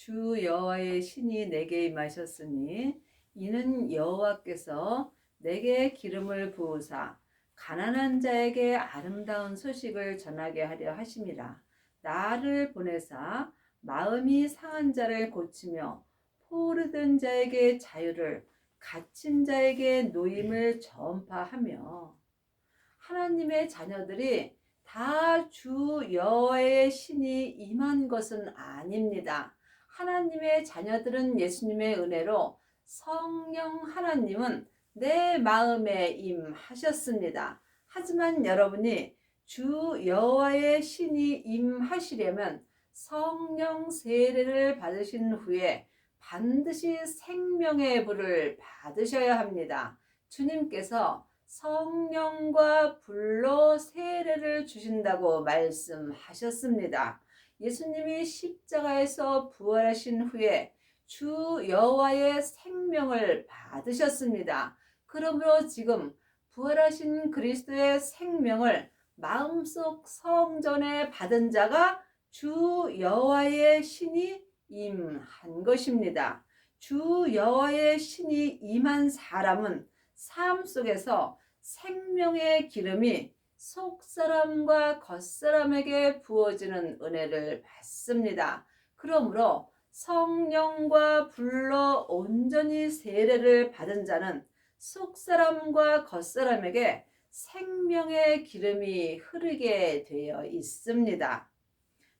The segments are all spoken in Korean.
주 여호와의 신이 내게 임하셨으니 이는 여호와께서 내게 기름을 부으사 가난한 자에게 아름다운 소식을 전하게 하려 하심이라. 나를 보내사 마음이 상한 자를 고치며 포로된 자에게 자유를, 갇힌 자에게 노임을 전파하며. 하나님의 자녀들이 다 주 여호와의 신이 임한 것은 아닙니다. 하나님의 자녀들은 예수님의 은혜로 성령 하나님은 내 마음에 임하셨습니다. 하지만 여러분이 주 여호와의 신이 임하시려면 성령 세례를 받으신 후에 반드시 생명의 불을 받으셔야 합니다. 주님께서 성령과 불로 세례를 주신다고 말씀하셨습니다. 예수님이 십자가에서 부활하신 후에 주 여호와의 생명을 받으셨습니다. 그러므로 지금 부활하신 그리스도의 생명을 마음속 성전에 받은 자가 주 여호와의 신이 임한 것입니다. 주 여호와의 신이 임한 사람은 삶 속에서 생명의 기름이 속사람과 겉사람에게 부어지는 은혜를 받습니다. 그러므로 성령과 불로 온전히 세례를 받은 자는 속사람과 겉사람에게 생명의 기름이 흐르게 되어 있습니다.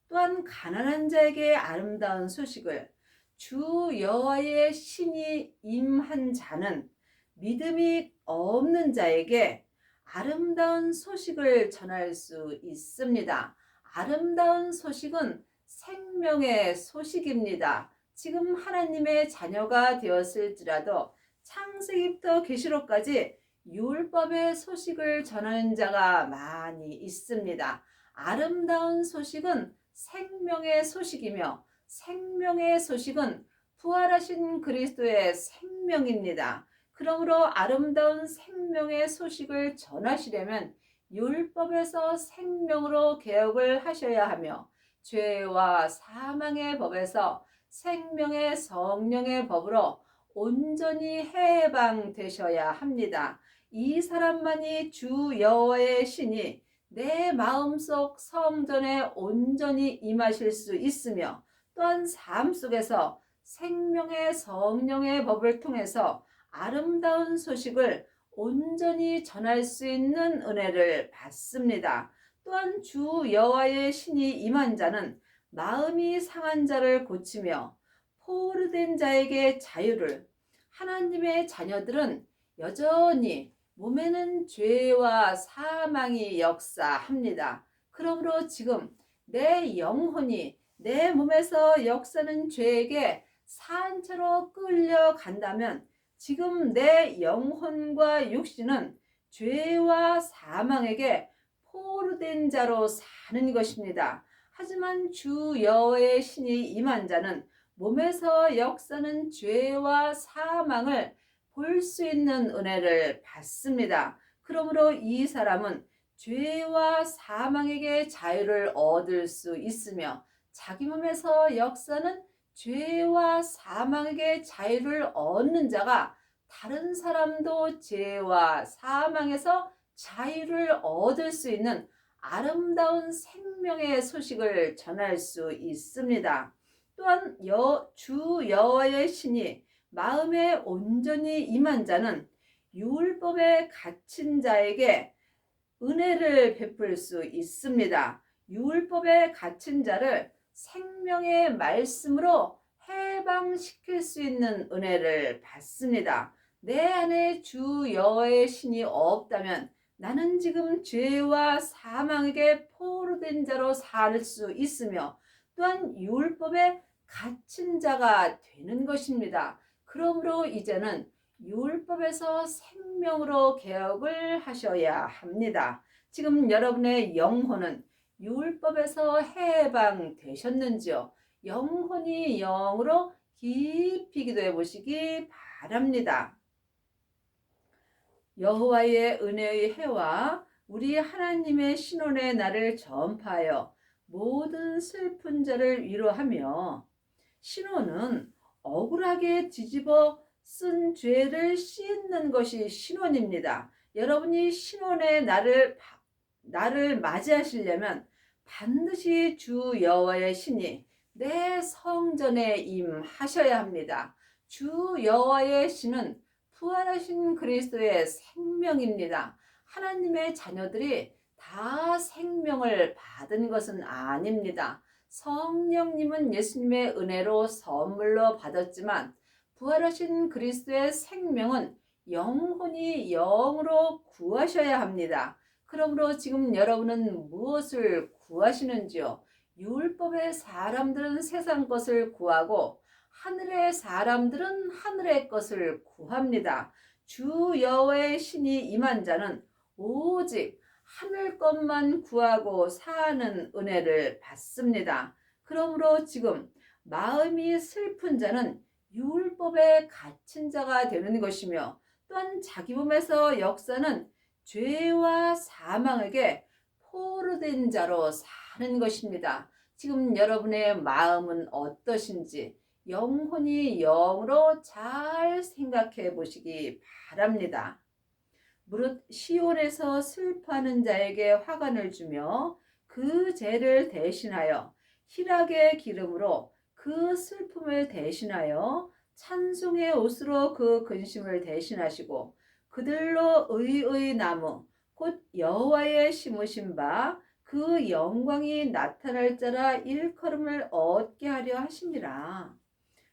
또한 가난한 자에게 아름다운 소식을, 주 여호와의 신이 임한 자는 믿음이 없는 자에게 아름다운 소식을 전할 수 있습니다. 아름다운 소식은 생명의 소식입니다. 지금 하나님의 자녀가 되었을지라도 창세기부터 계시록까지 율법의 소식을 전하는 자가 많이 있습니다. 아름다운 소식은 생명의 소식이며 생명의 소식은 부활하신 그리스도의 생명입니다. 그러므로 아름다운 생명의 소식을 전하시려면 율법에서 생명으로 개혁을 하셔야 하며 죄와 사망의 법에서 생명의 성령의 법으로 온전히 해방되셔야 합니다. 이 사람만이 주 여호와의 신이 내 마음속 성전에 온전히 임하실 수 있으며 또한 삶 속에서 생명의 성령의 법을 통해서 아름다운 소식을 온전히 전할 수 있는 은혜를 받습니다. 또한 주 여호와의 신이 임한 자는 마음이 상한 자를 고치며 포로된 자에게 자유를. 하나님의 자녀들은 여전히 몸에는 죄와 사망이 역사합니다. 그러므로 지금 내 영혼이 내 몸에서 역사는 죄에게 산채로 끌려간다면 지금 내 영혼과 육신은 죄와 사망에게 포로된 자로 사는 것입니다. 하지만 주 여호와의 신이 임한 자는 몸에서 역사는 죄와 사망을 볼 수 있는 은혜를 받습니다. 그러므로 이 사람은 죄와 사망에게 자유를 얻을 수 있으며 자기 몸에서 역사는 죄와 사망에게 자유를 얻는 자가 다른 사람도 죄와 사망에서 자유를 얻을 수 있는 아름다운 생명의 소식을 전할 수 있습니다. 또한 주 여호와의 신이 마음에 온전히 임한 자는 율법에 갇힌 자에게 은혜를 베풀 수 있습니다. 율법에 갇힌 자를 생명의 말씀으로 해방시킬 수 있는 은혜를 받습니다. 내 안에 주 여호와의 신이 없다면 나는 지금 죄와 사망에게 포로된 자로 살 수 있으며 또한 율법에 갇힌 자가 되는 것입니다. 그러므로 이제는 율법에서 생명으로 개혁을 하셔야 합니다. 지금 여러분의 영혼은 율법에서 해방되셨는지요? 영혼이 영으로 깊이 기도해 보시기 바랍니다. 여호와의 은혜의 해와 우리 하나님의 신원의 날을 전파하여 모든 슬픈 자를 위로하며 신혼은 억울하게 뒤집어 쓴 죄를 씻는 것이 신혼입니다. 여러분이 신혼의 날을 맞이하시려면 반드시 주 여호와의 신이 내 성전에 임하셔야 합니다. 주 여호와의 신은 부활하신 그리스도의 생명입니다. 하나님의 자녀들이 다 생명을 받은 것은 아닙니다. 성령님은 예수님의 은혜로 선물로 받았지만 부활하신 그리스도의 생명은 영혼이 영으로 구하셔야 합니다. 그러므로 지금 여러분은 무엇을 구하시는지요? 율법의 사람들은 세상 것을 구하고 하늘의 사람들은 하늘의 것을 구합니다. 주 여호와의 신이 임한 자는 오직 하늘 것만 구하고 사는 은혜를 받습니다. 그러므로 지금 마음이 슬픈 자는 율법에 갇힌 자가 되는 것이며 또한 자기 몸에서 역사는 죄와 사망에게 포로된 자로 사는 것입니다. 지금 여러분의 마음은 어떠신지 영혼이 영으로 잘 생각해 보시기 바랍니다. 무릇 시온에서 슬퍼하는 자에게 화관을 주며 그 죄를 대신하여 희락의 기름으로 그 슬픔을 대신하여 찬송의 옷으로 그 근심을 대신하시고 그들로 의의 나무 곧 여호와의 심으신 바 그 영광이 나타날 자라 일컬음을 얻게 하려 하심이라.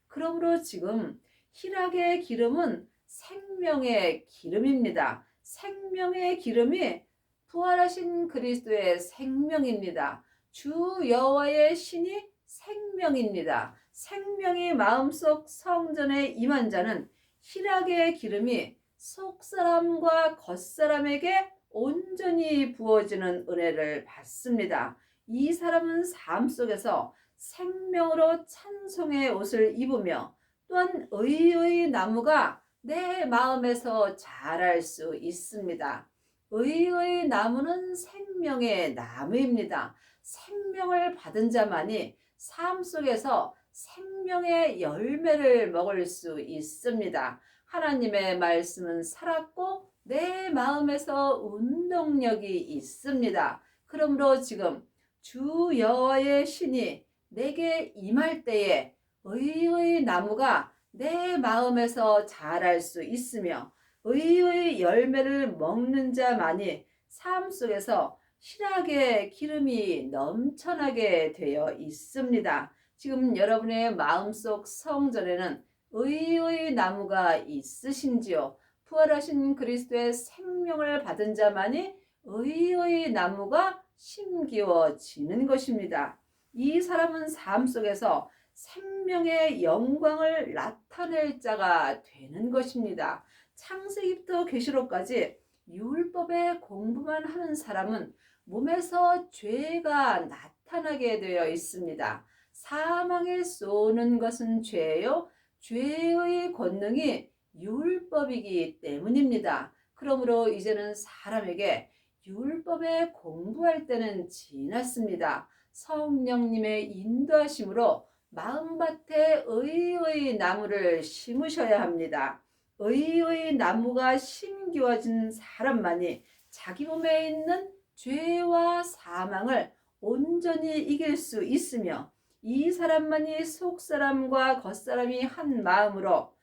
그러므로 지금 희락의 기름은 생명의 기름입니다. 생명의 기름이 부활하신 그리스도의 생명입니다. 주 여호와의 신이 생명입니다. 생명이 마음속 성전에 임한 자는 희락의 기름이 속사람과 겉사람에게 온전히 부어지는 은혜를 받습니다. 이 사람은 삶 속에서 생명으로 찬송의 옷을 입으며 또한 의의 나무가 내 마음에서 자랄 수 있습니다. 의의 나무는 생명의 나무입니다. 생명을 받은 자만이 삶 속에서 생명의 열매를 먹을 수 있습니다. 하나님의 말씀은 살았고 내 마음에서 운동력이 있습니다. 그러므로 지금 주 여호와의 신이 내게 임할 때에 의의 나무가 내 마음에서 자랄 수 있으며 의의 열매를 먹는 자만이 삶 속에서 희락의 기름이 넘쳐나게 되어 있습니다. 지금 여러분의 마음속 성전에는 의의 나무가 있으신지요? 부활하신 그리스도의 생명을 받은 자만이 의의 나무가 심기워지는 것입니다. 이 사람은 삶 속에서 생명의 영광을 나타낼 자가 되는 것입니다. 창세기부터 계시록까지 율법의 공부만 하는 사람은 몸에서 죄가 나타나게 되어 있습니다. 사망에 쏘는 것은 죄요. 죄의 권능이 율법이기 때문입니다. 그러므로 이제는 사람에게 율법에 공부할 때는 지났습니다. 성령님의 인도하심으로 마음밭에 의의 나무를 심으셔야 합니다. 의의 나무가 심기워진 사람만이 자기 몸에 있는 죄와 사망을 온전히 이길 수 있으며 이 사람만이 속사람과 겉사람이 한 마음으로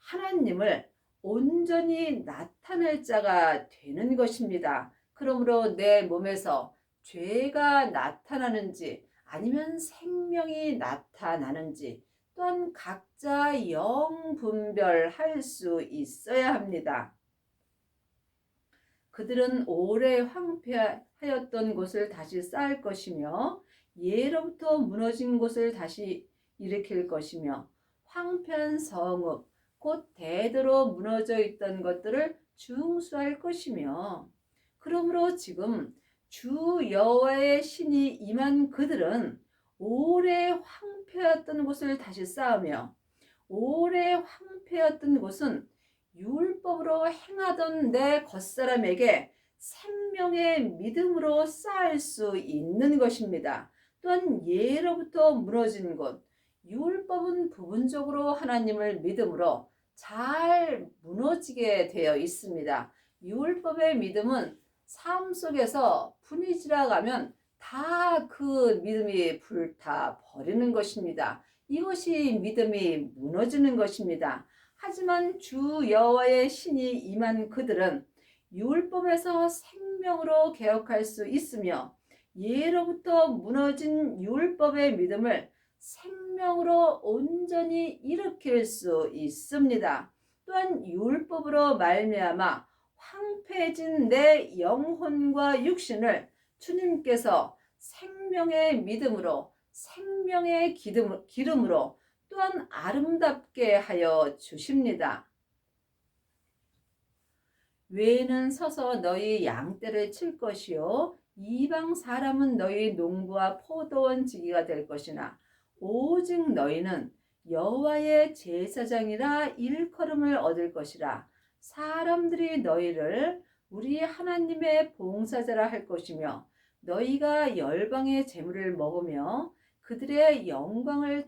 하나님을 온전히 나타낼 자가 되는 것입니다. 그러므로 내 몸에서 죄가 나타나는지 아니면 생명이 나타나는지 또한 각자 영 분별할 수 있어야 합니다. 그들은 오래 황폐하였던 곳을 다시 쌓을 것이며 예로부터 무너진 곳을 다시 일으킬 것이며 황폐한 성읍 곧 대대로 무너져 있던 것들을 중수할 것이며 그러므로 지금 주 여호와의 신이 임한 그들은 오래 황폐했던 곳을 다시 쌓으며 오래 황폐했던 곳은 율법으로 행하던 내 겉사람에게 생명의 믿음으로 쌓을 수 있는 것입니다. 또한 예로부터 무너진 곳 율법은 부분적으로 하나님을 믿음으로 잘 무너지게 되어 있습니다. 율법의 믿음은 삶 속에서 분이 지나가면 다 그 믿음이 불타 버리는 것입니다. 이것이 믿음이 무너지는 것입니다. 하지만 주 여호와의 신이 임한 그들은 율법에서 생명으로 개혁할 수 있으며 예로부터 무너진 율법의 믿음을 생명으로 온전히 일으킬 수 있습니다. 또한 율법으로 말미암아 황폐해진 내 영혼과 육신을 주님께서 생명의 믿음으로 생명의 기름으로 또한 아름답게 하여 주십니다. 외에는 서서 너희 양떼를 칠 것이요 이방 사람은 너희 농부와 포도원 지기가 될 것이나 오직 너희는 여호와의 제사장이라 일컬음을 얻을 것이라. 사람들이 너희를 우리 하나님의 봉사자라 할 것이며 너희가 열방의 재물을 먹으며 그들의 영광을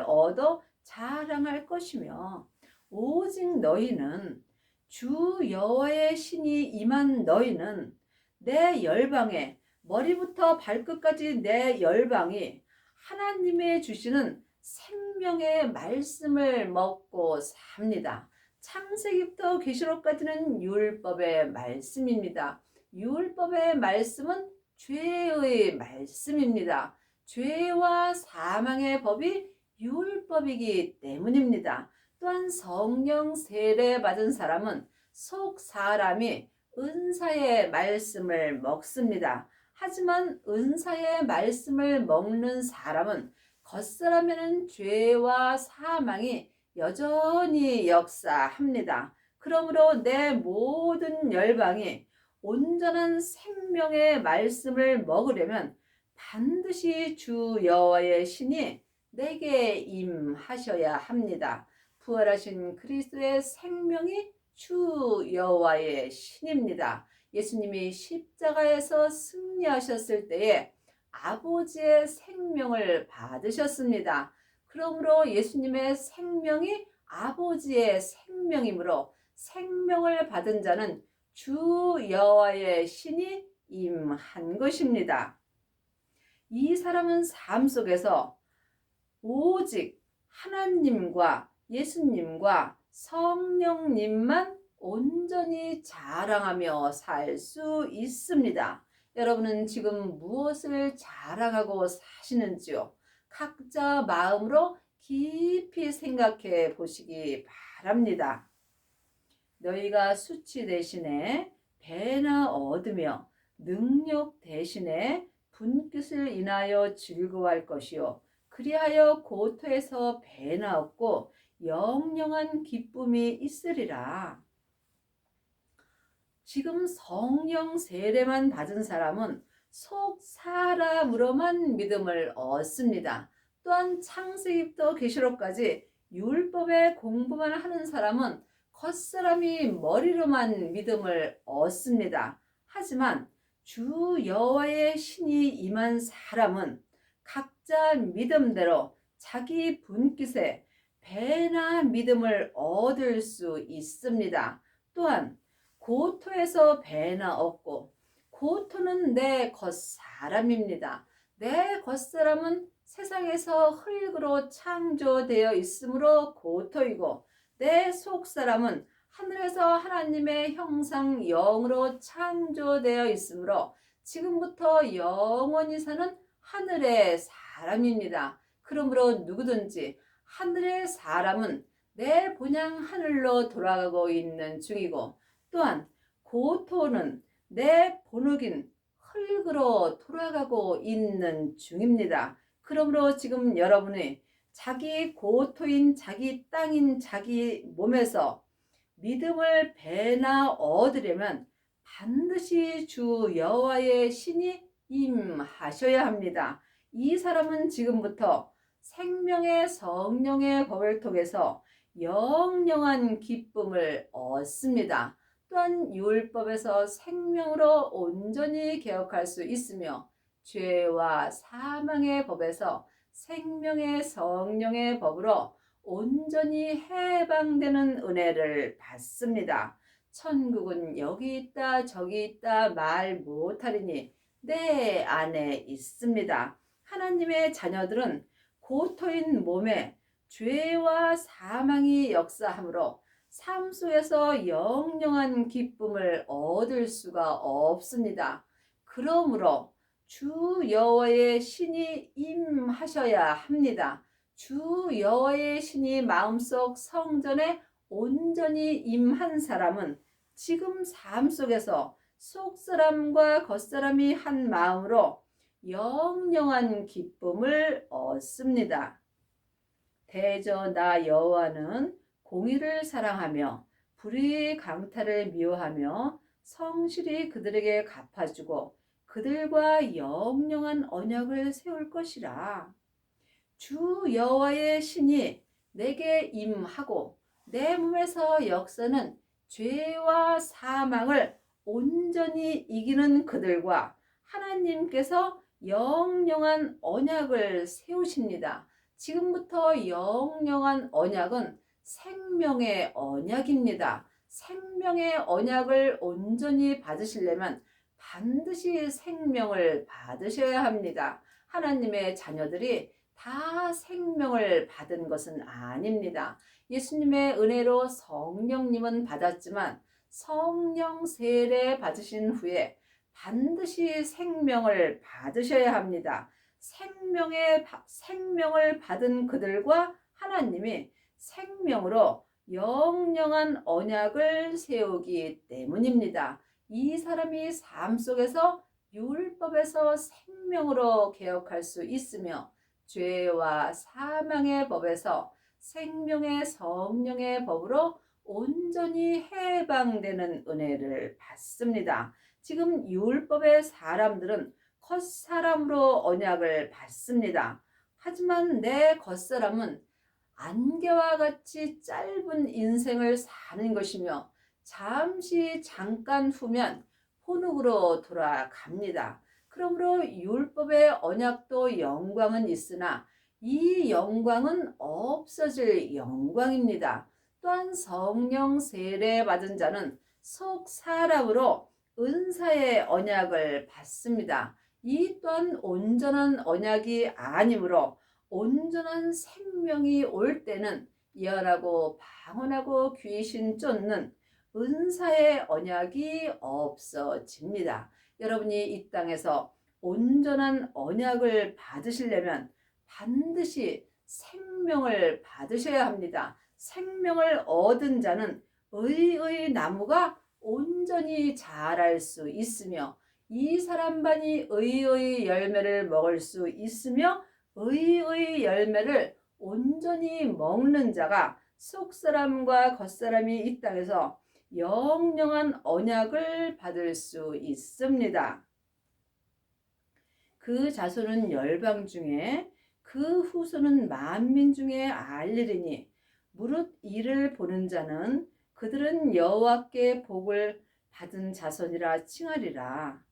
얻어 자랑할 것이며 오직 너희는 주 여호와의 신이 임한 너희는 내 열방에 머리부터 발끝까지 내 열방이 하나님의 주시는 생명의 말씀을 먹고 삽니다. 창세기부터 계시록까지는 율법의 말씀입니다. 율법의 말씀은 죄의 말씀입니다. 죄와 사망의 법이 율법이기 때문입니다. 또한 성령 세례 받은 사람은 속 사람이 은사의 말씀을 먹습니다. 하지만 은사의 말씀을 먹는 사람은 겉사람에는 죄와 사망이 여전히 역사합니다. 그러므로 내 모든 열방이 온전한 생명의 말씀을 먹으려면 반드시 주 여호와의 신이 내게 임하셔야 합니다. 부활하신 그리스도의 생명이 주 여호와의 신입니다. 예수님이 십자가에서 승리하셨을 때에 아버지의 생명을 받으셨습니다. 그러므로 예수님의 생명이 아버지의 생명이므로 생명을 받은 자는 주 여호와의 신이 임한 것입니다. 이 사람은 삶 속에서 오직 하나님과 예수님과 성령님만 온전히 자랑하며 살 수 있습니다. 여러분은 지금 무엇을 자랑하고 사시는지요? 각자 마음으로 깊이 생각해 보시기 바랍니다. 너희가 수치 대신에 배나 얻으며 능력 대신에 분깃을 인하여 즐거워할 것이요 그리하여 고토에서 배나 얻고 영영한 기쁨이 있으리라. 지금 성령 세례만 받은 사람은 속 사람으로만 믿음을 얻습니다. 또한 창세기부터 계시록까지 율법의 공부만 하는 사람은 겉사람이 머리로만 믿음을 얻습니다. 하지만 주 여호와의 신이 임한 사람은 각자 믿음대로 자기 분깃에 배나 믿음을 얻을 수 있습니다. 또한 고토에서 배나 얻고 고토는 내 겉사람입니다. 내 겉사람은 세상에서 흙으로 창조되어 있으므로 고토이고 내 속사람은 하늘에서 하나님의 형상 영으로 창조되어 있으므로 지금부터 영원히 사는 하늘의 사람입니다. 그러므로 누구든지 하늘의 사람은 내 본향 하늘로 돌아가고 있는 중이고 또한 고토는 내 본흙인 흙으로 돌아가고 있는 중입니다. 그러므로 지금 여러분이 자기 고토인 자기 땅인 자기 몸에서 믿음을 배나 얻으려면 반드시 주 여호와의 신이 임하셔야 합니다. 이 사람은 지금부터 생명의 성령의 법을 통해서 영영한 기쁨을 얻습니다. 또한 율법에서 생명으로 온전히 개혁할 수 있으며 죄와 사망의 법에서 생명의 성령의 법으로 온전히 해방되는 은혜를 받습니다. 천국은 여기 있다 저기 있다 말 못하리니 내 안에 있습니다. 하나님의 자녀들은 고토인 몸에 죄와 사망이 역사하므로 삶 속에서 영영한 기쁨을 얻을 수가 없습니다. 그러므로 주 여호와의 신이 임하셔야 합니다. 주 여호와의 신이 마음속 성전에 온전히 임한 사람은 지금 삶 속에서 속사람과 겉사람이 한 마음으로 영영한 기쁨을 얻습니다. 대저 나 여호와는 공의를 사랑하며 불의의 강탈을 미워하며 성실히 그들에게 갚아주고 그들과 영영한 언약을 세울 것이라. 주 여호와의 신이 내게 임하고 내 몸에서 역사는 죄와 사망을 온전히 이기는 그들과 하나님께서 영영한 언약을 세우십니다. 지금부터 영영한 언약은 생명의 언약입니다. 생명의 언약을 온전히 받으시려면 반드시 생명을 받으셔야 합니다. 하나님의 자녀들이 다 생명을 받은 것은 아닙니다. 예수님의 은혜로 성령님은 받았지만 성령 세례 받으신 후에 반드시 생명을 받으셔야 합니다. 생명을 받은 그들과 하나님이 생명으로 영영한 언약을 세우기 때문입니다. 이 사람이 삶 속에서 율법에서 생명으로 개혁할 수 있으며 죄와 사망의 법에서 생명의 성령의 법으로 온전히 해방되는 은혜를 받습니다. 지금 율법의 사람들은 겉사람으로 언약을 받습니다. 하지만 내 겉사람은 안개와 같이 짧은 인생을 사는 것이며 잠깐 후면 혼옥으로 돌아갑니다. 그러므로 율법의 언약도 영광은 있으나 이 영광은 없어질 영광입니다. 또한 성령 세례 받은 자는 속 사람으로 은사의 언약을 받습니다. 이 또한 온전한 언약이 아니므로 온전한 생명이 올 때는 예언하고 방언하고 귀신 쫓는 은사의 언약이 없어집니다. 여러분이 이 땅에서 온전한 언약을 받으시려면 반드시 생명을 받으셔야 합니다. 생명을 얻은 자는 의의 나무가 온전히 자랄 수 있으며 이 사람만이 의의 열매를 먹을 수 있으며 의의 열매를 온전히 먹는 자가 속사람과 겉사람이 이 땅에서 영영한 언약을 받을 수 있습니다. 그 자손은 열방 중에 그 후손은 만민 중에 알리리니 무릇 이를 보는 자는 그들은 여호와께 복을 받은 자손이라 칭하리라.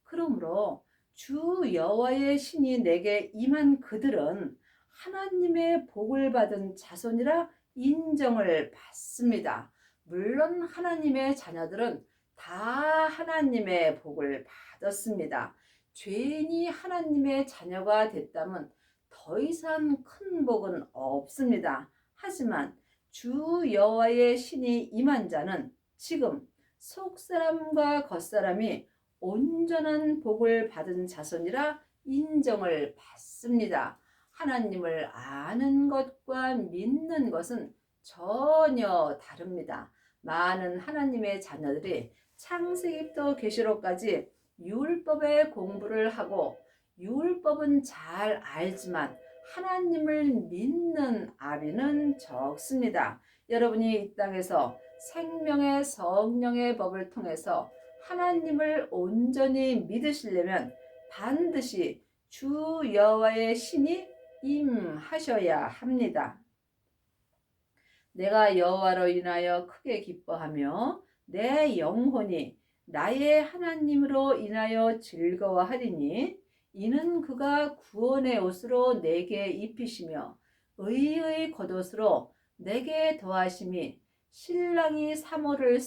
그러므로 주 여호와의 신이 내게 임한 그들은 하나님의 복을 받은 자손이라 인정을 받습니다. 물론 하나님의 자녀들은 다 하나님의 복을 받았습니다. 죄인이 하나님의 자녀가 됐다면 더 이상 큰 복은 없습니다. 하지만 주 여호와의 신이 임한 자는 지금 속사람과 겉사람이 온전한 복을 받은 자손이라 인정을 받습니다. 하나님을 아는 것과 믿는 것은 전혀 다릅니다. 많은 하나님의 자녀들이 창세기부터 계시록까지 율법의 공부를 하고 율법은 잘 알지만 하나님을 믿는 아비는 적습니다. 여러분이 이 땅에서 생명의 성령의 법을 통해서 하나님을 온전히 믿으시려면 반드시 주 여호와의 신이 임하셔야 합니다. 내가 여호와로 인하여 크게 기뻐하며 내 영혼이 나의 하나님으로 인하여 즐거워하리니 이는 그가 구원의 옷으로 내게 입히시며 의의 겉옷으로 내게 더하심이 신랑이 사모를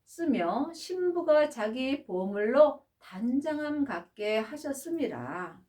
쓰며 신부가 자기 보물로 단장함 같게 하셨음이라.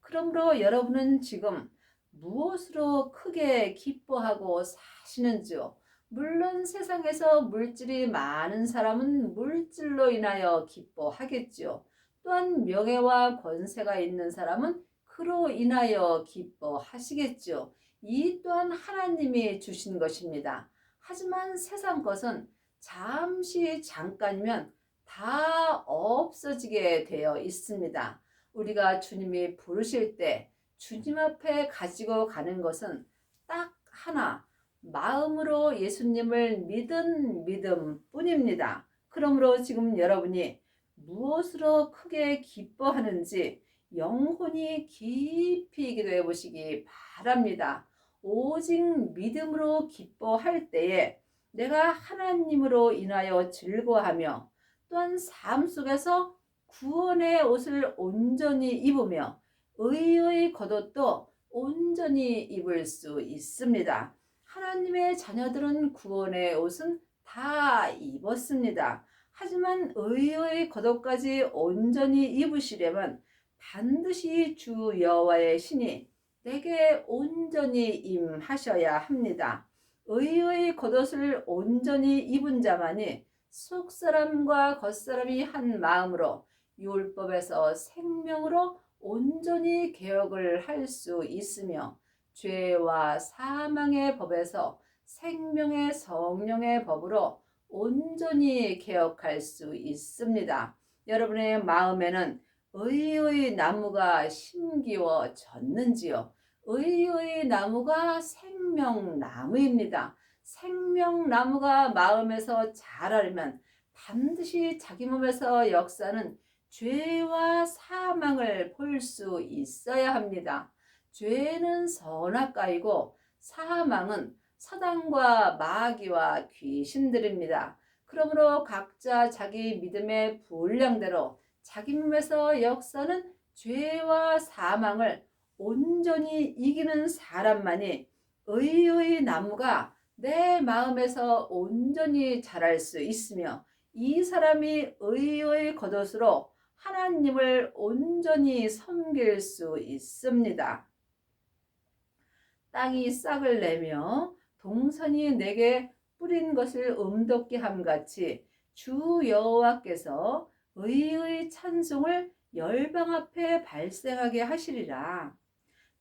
그러므로 여러분은 지금 무엇으로 크게 기뻐하고 사시는지요? 물론 세상에서 물질이 많은 사람은 물질로 인하여 기뻐하겠지요. 또한 명예와 권세가 있는 사람은 그로 인하여 기뻐하시겠지요. 이 또한 하나님이 주신 것입니다. 하지만 세상 것은 잠시 잠깐이면 다 없어지게 되어 있습니다. 우리가 주님이 부르실 때 주님 앞에 가지고 가는 것은 딱 하나, 마음으로 예수님을 믿은 믿음 뿐입니다. 그러므로 지금 여러분이 무엇으로 크게 기뻐하는지 영혼이 깊이 기도해 보시기 바랍니다. 오직 믿음으로 기뻐할 때에 내가 하나님으로 인하여 즐거워하며 또한 삶 속에서 구원의 옷을 온전히 입으며 의의 겉옷도 온전히 입을 수 있습니다. 하나님의 자녀들은 구원의 옷은 다 입었습니다. 하지만 의의 겉옷까지 온전히 입으시려면 반드시 주 여호와의 신이 내게 온전히 임하셔야 합니다. 의의 겉옷을 온전히 입은 자만이 속사람과 겉사람이 한 마음으로 율법에서 생명으로 온전히 개혁을 할 수 있으며 죄와 사망의 법에서 생명의 성령의 법으로 온전히 개혁할 수 있습니다. 여러분의 마음에는 의의 나무가 심기워졌는지요? 의의 나무가 생명나무입니다. 생명나무가 마음에서 자라려면 반드시 자기 몸에서 역사는 죄와 사망을 볼 수 있어야 합니다. 죄는 선악과이고 사망은 사단과 마귀와 귀신들입니다. 그러므로 각자 자기 믿음의 분량대로 자기 몸에서 역사는 죄와 사망을 온전히 이기는 사람만이 의의 나무가 내 마음에서 온전히 자랄 수 있으며 이 사람이 의의 겉옷으로 하나님을 온전히 섬길 수 있습니다. 땅이 싹을 내며 동산이 내게 뿌린 것을 음돋게 함같이 주 여호와께서 의의 찬송을 열방 앞에 발생하게 하시리라.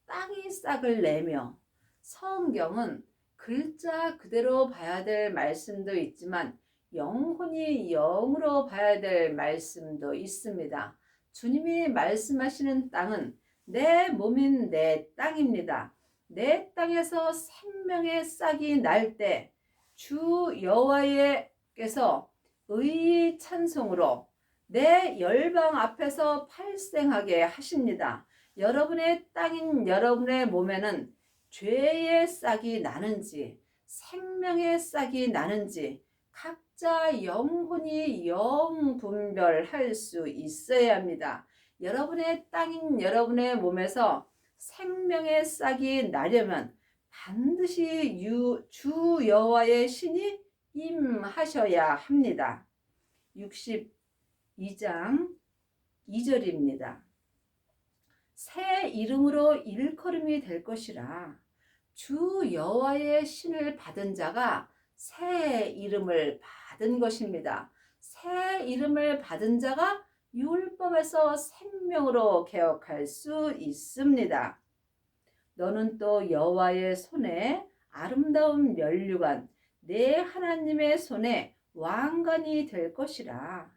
땅이 싹을 내며, 성경은 글자 그대로 봐야 될 말씀도 있지만 영혼이 영으로 봐야 될 말씀도 있습니다. 주님이 말씀하시는 땅은 내 몸인 내 땅입니다. 내 땅에서 생명의 싹이 날 때 주 여호와께서 의의 찬송으로 내 열방 앞에서 발생하게 하십니다. 여러분의 땅인 여러분의 몸에는 죄의 싹이 나는지 생명의 싹이 나는지 각자 영혼이 영분별할 수 있어야 합니다. 여러분의 땅인 여러분의 몸에서 생명의 싹이 나려면 반드시 주 여호와의 신이 임하셔야 합니다. 62장 2절입니다. 새 이름으로 일컬음이 될 것이라. 주 여호와의 신을 받은 자가 새 이름을 받은 것입니다. 새 이름을 받은 자가 율법에서 생명으로 개혁할 수 있습니다. 너는 또 여호와의 손에 아름다운 면류관, 내 하나님의 손에 왕관이 될 것이라.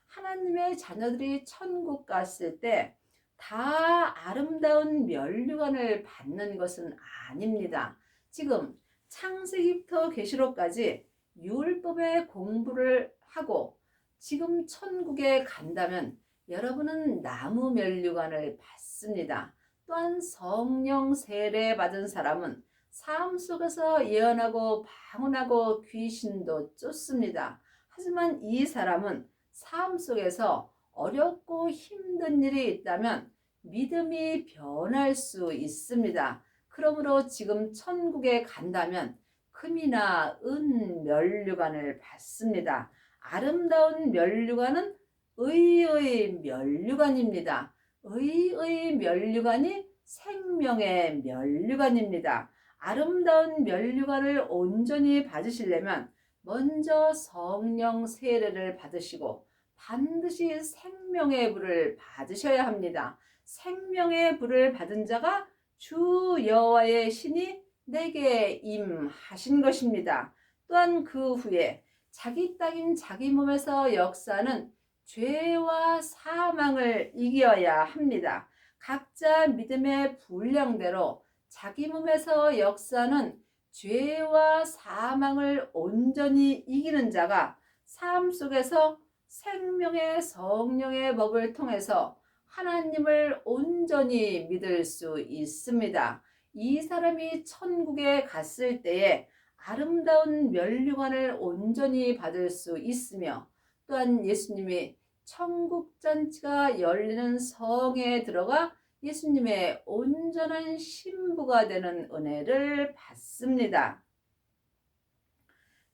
하나님의 자녀들이 천국 갔을 때 다 아름다운 면류관을 받는 것은 아닙니다. 지금 창세기부터 계시록까지 율법의 공부를 하고 지금 천국에 간다면 여러분은 나무 면류관을 받습니다. 또한 성령 세례 받은 사람은 삶 속에서 예언하고 방언하고 귀신도 쫓습니다. 하지만 이 사람은 삶 속에서 어렵고 힘든 일이 있다면 믿음이 변할 수 있습니다. 그러므로 지금 천국에 간다면 금이나 은 면류관을 받습니다. 아름다운 면류관은 의의 면류관입니다. 의의 면류관이 생명의 면류관입니다. 아름다운 면류관을 온전히 받으시려면 먼저 성령 세례를 받으시고 반드시 생명의 불을 받으셔야 합니다. 생명의 불을 받은 자가 주 여호와의 신이 내게 임하신 것입니다. 또한 그 후에 자기 땅인 자기 몸에서 역사하는 죄와 사망을 이겨야 합니다. 각자 믿음의 분량대로 자기 몸에서 역사하는 죄와 사망을 온전히 이기는 자가 삶 속에서 생명의 성령의 법을 통해서 하나님을 온전히 믿을 수 있습니다. 이 사람이 천국에 갔을 때에 아름다운 면류관을 온전히 받을 수 있으며 또한 예수님이 천국 잔치가 열리는 성에 들어가 예수님의 온전한 신부가 되는 은혜를 받습니다.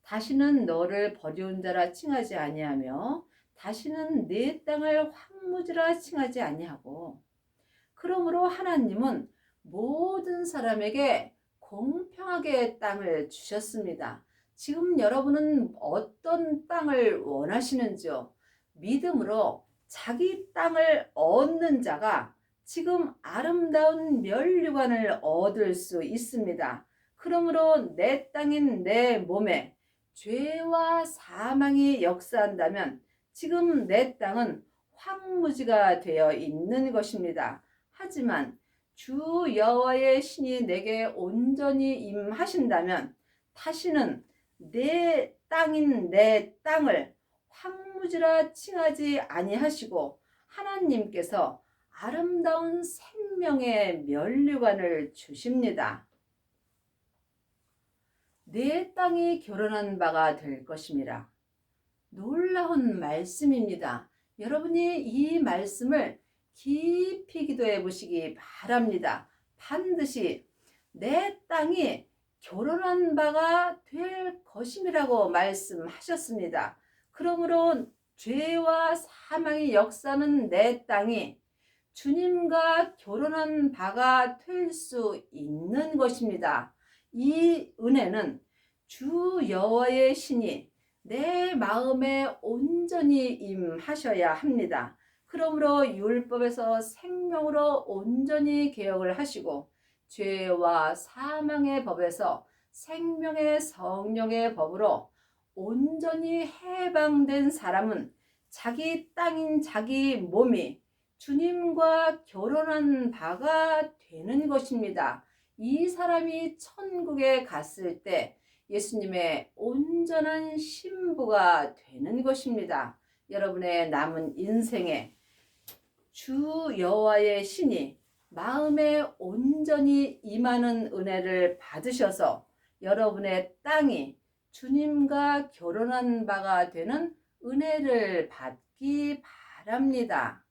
다시는 너를 버리운 자라 칭하지 아니하며 다시는 내 땅을 황무지라 칭하지 아니하고 그러므로 하나님은 모든 사람에게 공평하게 땅을 주셨습니다. 지금 여러분은 어떤 땅을 원하시는지요? 믿음으로 자기 땅을 얻는 자가 지금 아름다운 면류관을 얻을 수 있습니다. 그러므로 내 땅인 내 몸에 죄와 사망이 역사한다면 지금 내 땅은 황무지가 되어 있는 것입니다. 하지만 주 여호와의 신이 내게 온전히 임하신다면 다시는 내 땅인 내 땅을 황무지라 칭하지 아니하시고 하나님께서 아름다운 생명의 면류관을 주십니다. 내 땅이 결혼한 바가 될 것임이라. 놀라운 말씀입니다. 여러분이 이 말씀을 깊이 기도해 보시기 바랍니다. 반드시 내 땅이 결혼한 바가 될 것임이라고 말씀하셨습니다. 그러므로 죄와 사망의 역사는 내 땅이 주님과 결혼한 바가 될 수 있는 것입니다. 이 은혜는 주 여호와의 신이 내 마음에 온전히 임하셔야 합니다. 그러므로 율법에서 생명으로 온전히 개혁을 하시고 죄와 사망의 법에서 생명의 성령의 법으로 온전히 해방된 사람은 자기 땅인 자기 몸이 주님과 결혼한 바가 되는 것입니다. 이 사람이 천국에 갔을 때 예수님의 온전한 신부가 되는 것입니다. 여러분의 남은 인생에 주 여호와의 신이 마음에 온전히 임하는 은혜를 받으셔서 여러분의 땅이 주님과 결혼한 바가 되는 은혜를 받기 바랍니다.